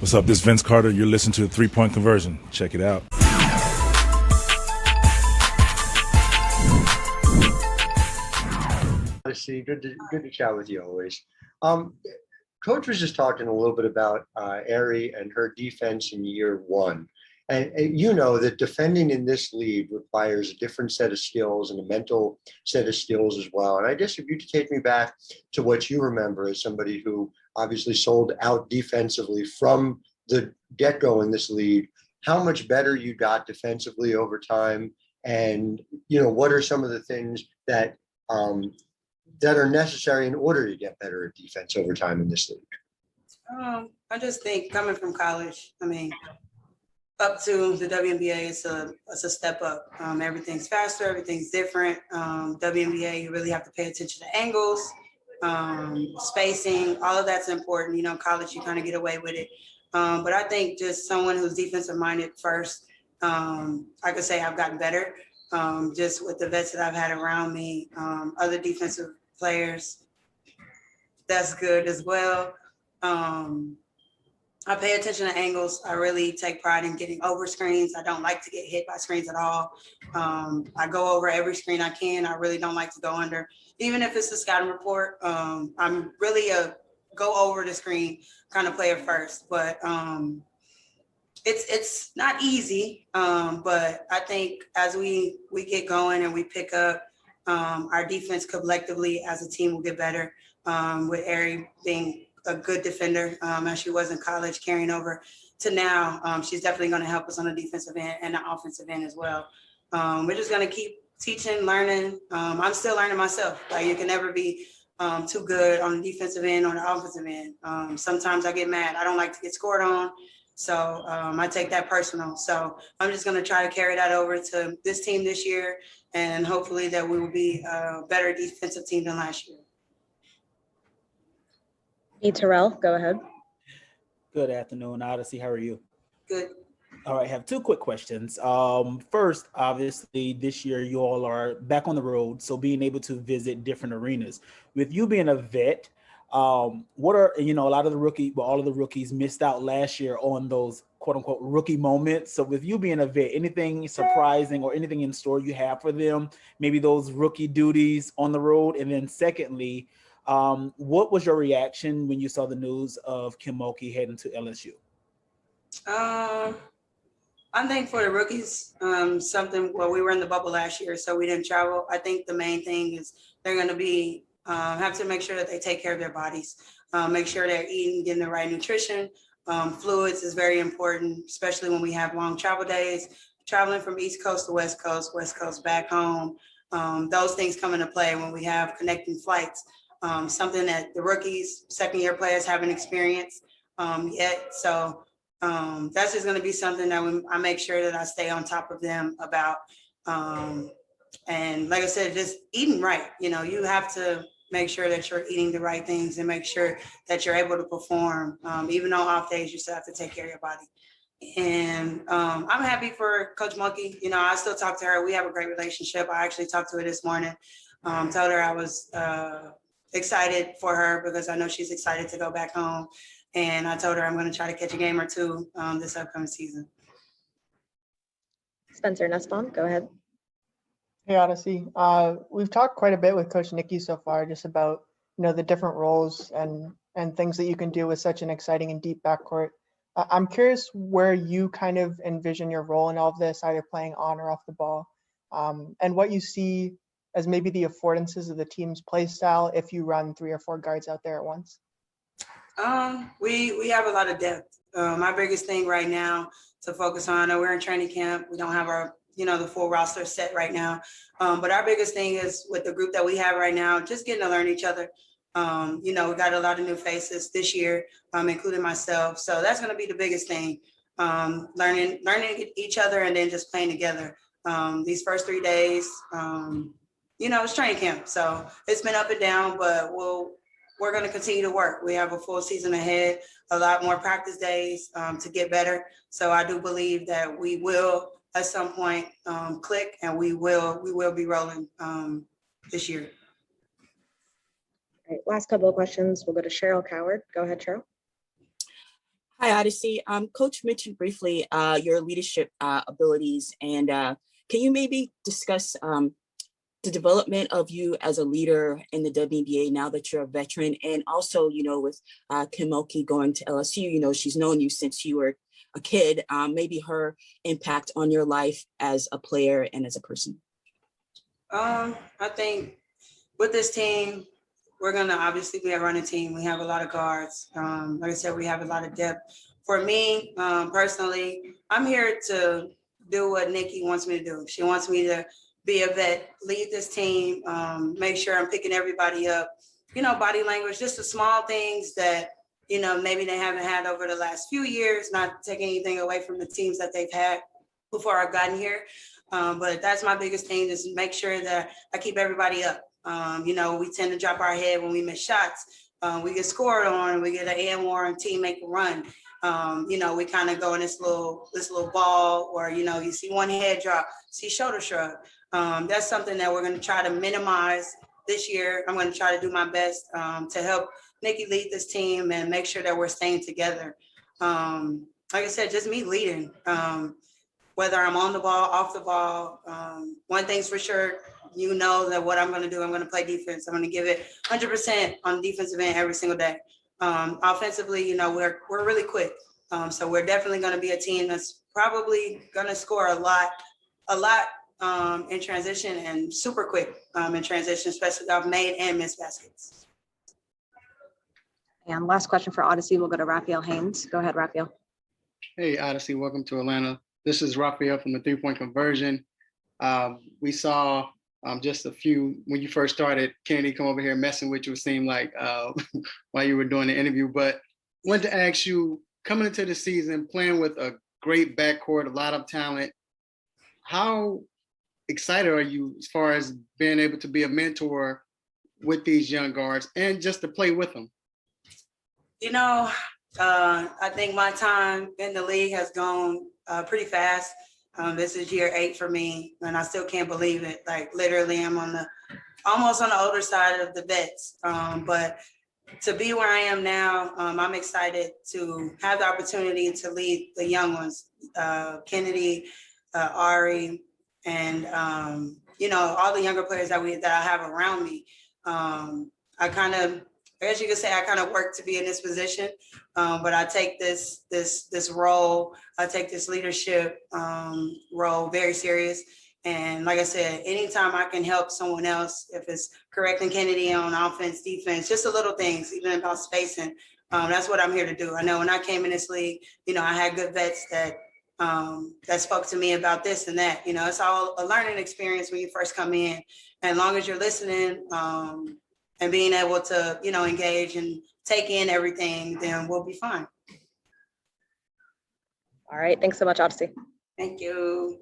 What's up? This is Vince Carter. You're listening to 3 Point Conversion. Check it out. Odyssey, good to chat with you always. Coach was just talking a little bit about Aari and her defense in year one. And you know that defending in this league requires a different set of skills and a mental set of skills as well. And I guess if you could take me back to what you remember as somebody who obviously sold out defensively from the get-go in this league, how much better you got defensively over time, and what are some of the things that that are necessary in order to get better at defense over time in this league? I just think coming from college, up to the WNBA, it's a step up. Everything's faster, everything's different. WNBA, you really have to pay attention to angles, spacing, all of that's important. College, you kind of get away with it. But I think just someone who's defensive minded first, I could say I've gotten better just with the vets that I've had around me, other defensive players. That's good as well. I pay attention to angles. I really take pride in getting over screens. I don't like to get hit by screens at all. I go over every screen I can. I really don't like to go under. Even if it's a scouting report, I'm really a go over the screen kind of player first. But it's not easy, but I think as we get going and we pick up, our defense collectively as a team will get better, with Aari being a good defender as she was in college, carrying over to now. She's definitely going to help us on the defensive end and the offensive end as well. We're just going to keep teaching, learning. I'm still learning myself. Like, you can never be too good on the defensive end or the offensive end. Sometimes I get mad. I don't like to get scored on. So I take that personal. So I'm just going to try to carry that over to this team this year, and hopefully that we will be a better defensive team than last year. Hey, Terrell, go ahead. Good afternoon, Odyssey. How are you? Good. All right, I have two quick questions. First, obviously, this year you all are back on the road, so being able to visit different arenas. With you being a vet, what are, a lot of all of the rookies missed out last year on those quote unquote rookie moments. So with you being a vet, anything surprising or anything in store you have for them, maybe those rookie duties on the road? And then secondly, what was your reaction when you saw the news of Kim Mulkey heading to LSU? I think for the rookies, we were in the bubble last year, so we didn't travel. I think the main thing is they're going to be, have to make sure that they take care of their bodies, make sure they're eating, getting the right nutrition. Fluids is very important, especially when we have long travel days, traveling from East Coast to West Coast back home. Those things come into play when we have connecting flights, something that the rookies, second-year players haven't experienced yet. So that's just going to be something that I make sure that I stay on top of them about. And like I said, just eating right. You have to make sure that you're eating the right things and make sure that you're able to perform. Even on off days, you still have to take care of your body. And I'm happy for Coach Mulkey. I still talk to her. We have a great relationship. I actually talked to her this morning. Told her I was excited for her because I know she's excited to go back home. And I told her I'm going to try to catch a game or two this upcoming season. Spencer Nussbaum, go ahead. Hey, Odyssey. We've talked quite a bit with Coach Nikki so far, just about the different roles and things that you can do with such an exciting and deep backcourt. I'm curious where you kind of envision your role in all of this, either playing on or off the ball, and what you see as maybe the affordances of the team's play style if you run 3 or 4 guards out there at once. We have a lot of depth. My biggest thing right now to focus on, we're in training camp. We don't have our, the full roster set right now. But our biggest thing is with the group that we have right now, just getting to learn each other. We got a lot of new faces this year, including myself. So that's going to be the biggest thing. Learning each other and then just playing together. These first 3 days, it's training camp. So it's been up and down, but we're going to continue to work. We have a full season ahead, a lot more practice days to get better. So I do believe that we will at some point click, and we will be rolling this year. All right, last couple of questions. We'll go to Cheryl Coward. Go ahead, Cheryl. Hi, Odyssey. Coach mentioned briefly your leadership abilities, and can you maybe discuss the development of you as a leader in the WNBA now that you're a veteran, and also, with Kim Mulkey going to LSU, she's known you since you were a kid, maybe her impact on your life as a player and as a person? I think with this team, we're gonna obviously be a running team. We have a lot of guards. Like I said, we have a lot of depth. For me, personally, I'm here to do what Nikki wants me to do. She wants me to be a vet, lead this team, make sure I'm picking everybody up. Body language, just the small things that, maybe they haven't had over the last few years, not taking anything away from the teams that they've had before I've gotten here. But that's my biggest thing, is make sure that I keep everybody up. We tend to drop our head when we miss shots. We get scored on, we get an and one, team make a run. We kind of go in this little ball, or, you see one head drop, see shoulder shrug. That's something that we're going to try to minimize this year. I'm going to try to do my best to help Nikki lead this team and make sure that we're staying together. Like I said, just me leading, whether I'm on the ball, off the ball. One thing's for sure, that what I'm going to do, I'm going to play defense. I'm going to give it 100% on the defensive end every single day. Offensively, we're really quick. So we're definitely going to be a team that's probably going to score a lot in transition, and super quick in transition, especially I've made and missed baskets. And last question for Odyssey, we'll go to Raphael Haynes. Go ahead, Raphael. Hey, Odyssey, welcome to Atlanta. This is Raphael from the 3-point conversion. We saw just a few, when you first started, Chennedy come over here messing with you, it seemed like, while you were doing the interview. But I wanted to ask you, coming into the season, playing with a great backcourt, a lot of talent, how excited are you as far as being able to be a mentor with these young guards and just to play with them? I think my time in the league has gone pretty fast. This is year 8 for me, and I still can't believe it. Like, literally, I'm almost on the older side of the vets. But to be where I am now, I'm excited to have the opportunity to lead the young ones, Chennedy, Aari, and all the younger players that I have around me. I guess you could say I kind of work to be in this position, but I take this role, I take this leadership role very serious. And like I said, anytime I can help someone else, if it's correcting Chennedy on offense, defense, just the little things, even about spacing, that's what I'm here to do. I know when I came in this league, I had good vets that spoke to me about this and that. It's all a learning experience when you first come in. And as long as you're listening, and being able to, engage and take in everything, then we'll be fine. All right, thanks so much, Odyssey. Thank you.